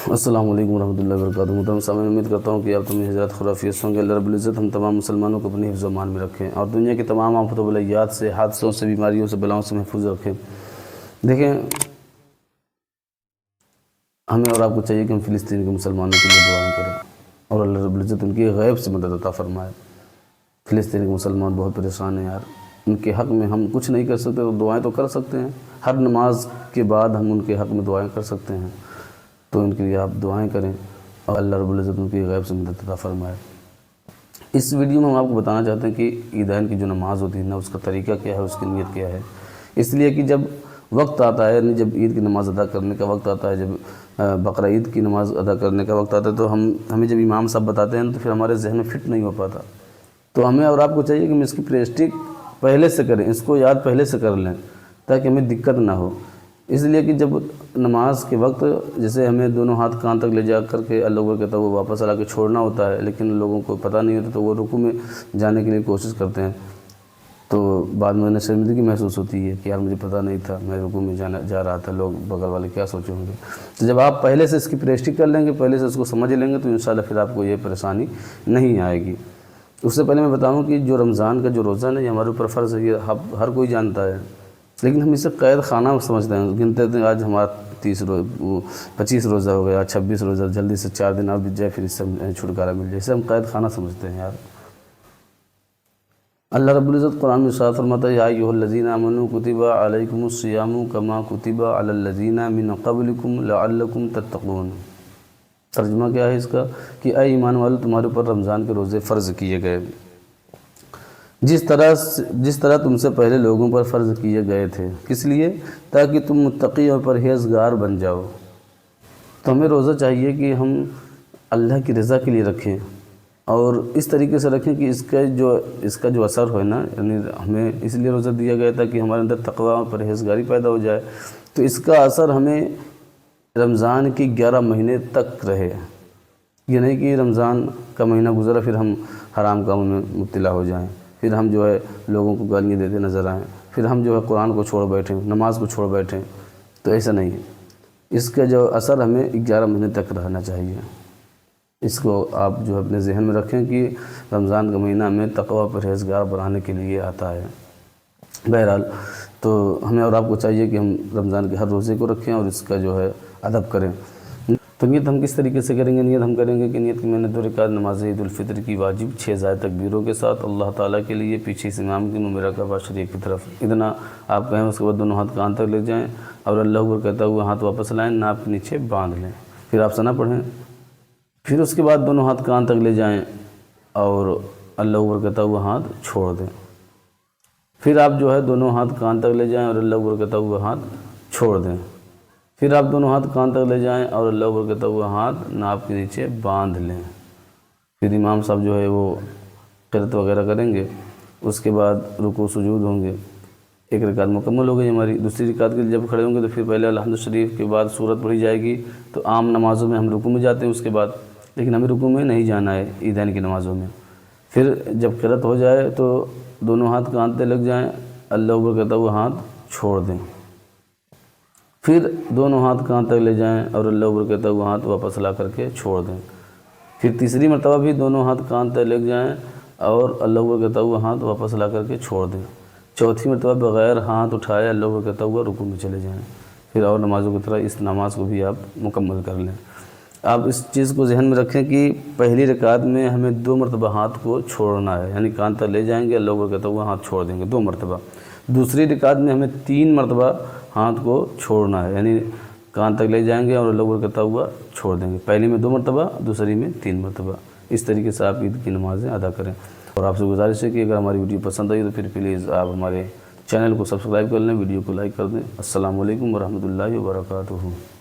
السلام علیکم ورحمۃ اللہ وبرکاتہ۔ محترم سامعین، امید کرتا ہوں کہ آپ تمہیں حضرات خرافیت ہوں گے۔ اللہ رب العزت ہم تمام مسلمانوں کو اپنی حفظ و امان میں رکھیں اور دنیا کی تمام آفات و بلیات سے، حادثوں سے، بیماریوں سے، بلاؤں سے محفوظ رکھیں۔ دیکھیں، ہمیں اور آپ کو چاہیے کہ ہم فلسطین کے مسلمانوں کے لیے دعائیں کریں اور اللہ رب العزت ان کی غیب سے مدد عطا فرمائے۔ فلسطین کے مسلمان بہت پریشان ہیں یار، ان کے حق میں ہم کچھ نہیں کر سکتے تو دعائیں تو کر سکتے ہیں۔ ہر نماز کے بعد ہم ان کے حق میں دعائیں کر سکتے ہیں، تو ان کے لیے آپ دعائیں کریں اور اللہ رب العزت ان کی غیب سے مدد عطا فرمائے۔ اس ویڈیو میں ہم آپ کو بتانا چاہتے ہیں کہ عیدین کی جو نماز ہوتی ہے نا، اس کا طریقہ کیا ہے، اس کی نیت کیا ہے۔ اس لیے کہ جب وقت آتا ہے، یعنی جب عید کی نماز ادا کرنے کا وقت آتا ہے، جب بقرہ عید کی نماز ادا کرنے کا وقت آتا ہے، تو ہمیں جب امام صاحب بتاتے ہیں تو پھر ہمارے ذہن میں فٹ نہیں ہو پاتا۔ تو ہمیں اور آپ کو چاہیے کہ ہم اس کی پریکٹس پہلے سے کریں، اس کو یاد پہلے سے کر لیں تاکہ ہمیں دقت نہ ہو۔ اس لیے کہ جب نماز کے وقت جیسے ہمیں دونوں ہاتھ کان تک لے جا کر کے اللہ اکبر کہتا ہے وہ واپس لا کے چھوڑنا ہوتا ہے، لیکن لوگوں کو پتہ نہیں ہوتا تو وہ رکوع میں جانے کے لیے کوشش کرتے ہیں، تو بعد میں انہیں شرمندگی محسوس ہوتی ہے کہ یار مجھے پتہ نہیں تھا، میں رکوع میں جا رہا تھا، لوگ بغل والے کیا سوچیں ہوں گے۔ تو جب آپ پہلے سے اس کی پریکٹس کر لیں گے، پہلے سے اس کو سمجھ لیں گے، تو انشاءاللہ پھر آپ کو یہ پریشانی نہیں آئے گی۔ اس سے پہلے میں بتاؤں کہ جو رمضان کا جو روزہ ہے نا، یہ ہمارے اوپر فرض ہے، یہ ہر کوئی جانتا ہے، لیکن ہم اسے قید خانہ سمجھتے ہیں، گنتے ہیں آج ہمارا 25 روزہ ہو گیا، 26 روزہ، جلدی سے 4 دن اور بیت جائے، پھر اس سے چھٹکارا مل جائے، اسے ہم قید خانہ سمجھتے ہیں یار۔ اللہ رب العزت قرآن میں ارشاد فرماتا ہے، یا ایھا الذین آمنوا کتب علیکم الصیام کما کتب علی الذین من قبلکم لعلکم تتقون۔ ترجمہ کیا ہے اس کا کہ اے ایمان والو، تمہارے اوپر رمضان کے روزے فرض کیے گئے جس طرح تم سے پہلے لوگوں پر فرض کیے گئے تھے۔ کس لیے؟ تاکہ تم متقی اور پرہیزگار بن جاؤ۔ تو ہمیں روزہ چاہیے کہ ہم اللہ کی رضا کے لیے رکھیں اور اس طریقے سے رکھیں کہ اس کا جو اثر ہوئے نا، یعنی ہمیں اس لیے روزہ دیا گیا تھا کہ ہمارے اندر تقویٰ اور پرہیزگاری پیدا ہو جائے، تو اس کا اثر ہمیں رمضان کی 11 مہینے تک رہے۔ یہ نہیں کہ رمضان کا مہینہ گزرا پھر ہم حرام کاموں میں مبتلا ہو جائیں، پھر ہم جو ہے لوگوں کو گالیاں دیتے نظر آئیں، پھر ہم جو ہے قرآن کو چھوڑ بیٹھیں، نماز کو چھوڑ بیٹھیں، تو ایسا نہیں ہے۔ اس کا جو اثر ہمیں 11 مہینے تک رہنا چاہیے۔ اس کو آپ جو اپنے ذہن میں رکھیں کہ رمضان کا مہینہ ہمیں تقویٰ پرہیزگار بنانے کے لیے آتا ہے۔ بہرحال تو ہمیں اور آپ کو چاہیے کہ ہم رمضان کے ہر روزے کو رکھیں اور اس کا جو ہے ادب کریں۔ تو نیت ہم کس طریقے سے کریں گے؟ نیت ہم کریں گے کہ نیت کی میں نے 2 رکعت نماز عید الفطر کی واجب 6 زائد تکبیروں کے ساتھ اللہ تعالیٰ کے لیے، پیچھے سے امام کی ممیرہ کعبہ شریف کی طرف اتنا آپ کہیں، اس کے بعد دونوں ہاتھ کان تک لے جائیں اور اللہ اکبر کہتا ہوا ہاتھ واپس لائیں، ناپ کے نیچے باندھ لیں، پھر آپ ثنا پڑھیں، پھر اس کے بعد دونوں ہاتھ کان تک لے جائیں اور اللہ اکبر کہتا ہوا ہاتھ چھوڑ دیں، پھر آپ جو ہے دونوں ہاتھ کان تک لے جائیں اور اللہ اکبر کہتا ہوا ہاتھ چھوڑ دیں، پھر آپ دونوں ہاتھ کان تک لے جائیں اور اللہ اکبر کہتا ہوا ہاتھ ناپ کے نیچے باندھ لیں، پھر امام صاحب جو ہے وہ قرأت وغیرہ کریں گے، اس کے بعد رکوع سجود ہوں گے، 1 رکعت مکمل ہو گئی ہماری۔ دوسری رکعت کے لیے جب کھڑے ہوں گے تو پھر پہلے الحمد شریف کے بعد سورت پڑھی جائے گی۔ تو عام نمازوں میں ہم رکوع میں جاتے ہیں اس کے بعد، لیکن ہمیں رکوع میں نہیں جانا ہے عیدین کی نمازوں میں۔ پھر جب قرأت ہو جائے تو دونوں ہاتھ کان پہ لگ جائیں، اللہ اکبر کہتا ہوا ہاتھ چھوڑ دیں، پھر دونوں ہاتھ کان تک لے جائیں اور اللہ اکبر کہتا ہوا ہاتھ واپس لا کر کے چھوڑ دیں، پھر تیسری مرتبہ بھی دونوں ہاتھ کان تک لگ جائیں اور اللہ اکبر کہتا ہوا ہاتھ واپس لا کر کے چھوڑ دیں، چوتھی مرتبہ بغیر ہاتھ اٹھائے اللہ اکبر کہتا ہوا رکوع میں چلے جائیں، پھر اور نمازوں کی طرح اس نماز کو بھی آپ مکمل کر لیں۔ آپ اس چیز کو ذہن میں رکھیں کہ پہلی رکعت میں ہمیں 2 مرتبہ ہاتھ کو چھوڑنا ہے، یعنی کان تک لے جائیں گے، اللہ اکبر کہتا ہوا ہاتھ چھوڑ دیں گے 2 مرتبہ۔ دوسری رکعت میں ہمیں 3 مرتبہ ہاتھ کو چھوڑنا ہے، یعنی کان تک لے جائیں گے اور اللہ اکبر کہتا ہوا چھوڑ دیں گے، پہلی میں 2 مرتبہ، دوسری میں 3 مرتبہ۔ اس طریقے سے آپ عید کی نمازیں ادا کریں، اور آپ سے گزارش ہے کہ اگر ہماری ویڈیو پسند آئی تو پھر پلیز آپ ہمارے چینل کو سبسکرائب کر لیں، ویڈیو کو لائک کر دیں۔ السلام علیکم ورحمۃ اللہ وبرکاتہ۔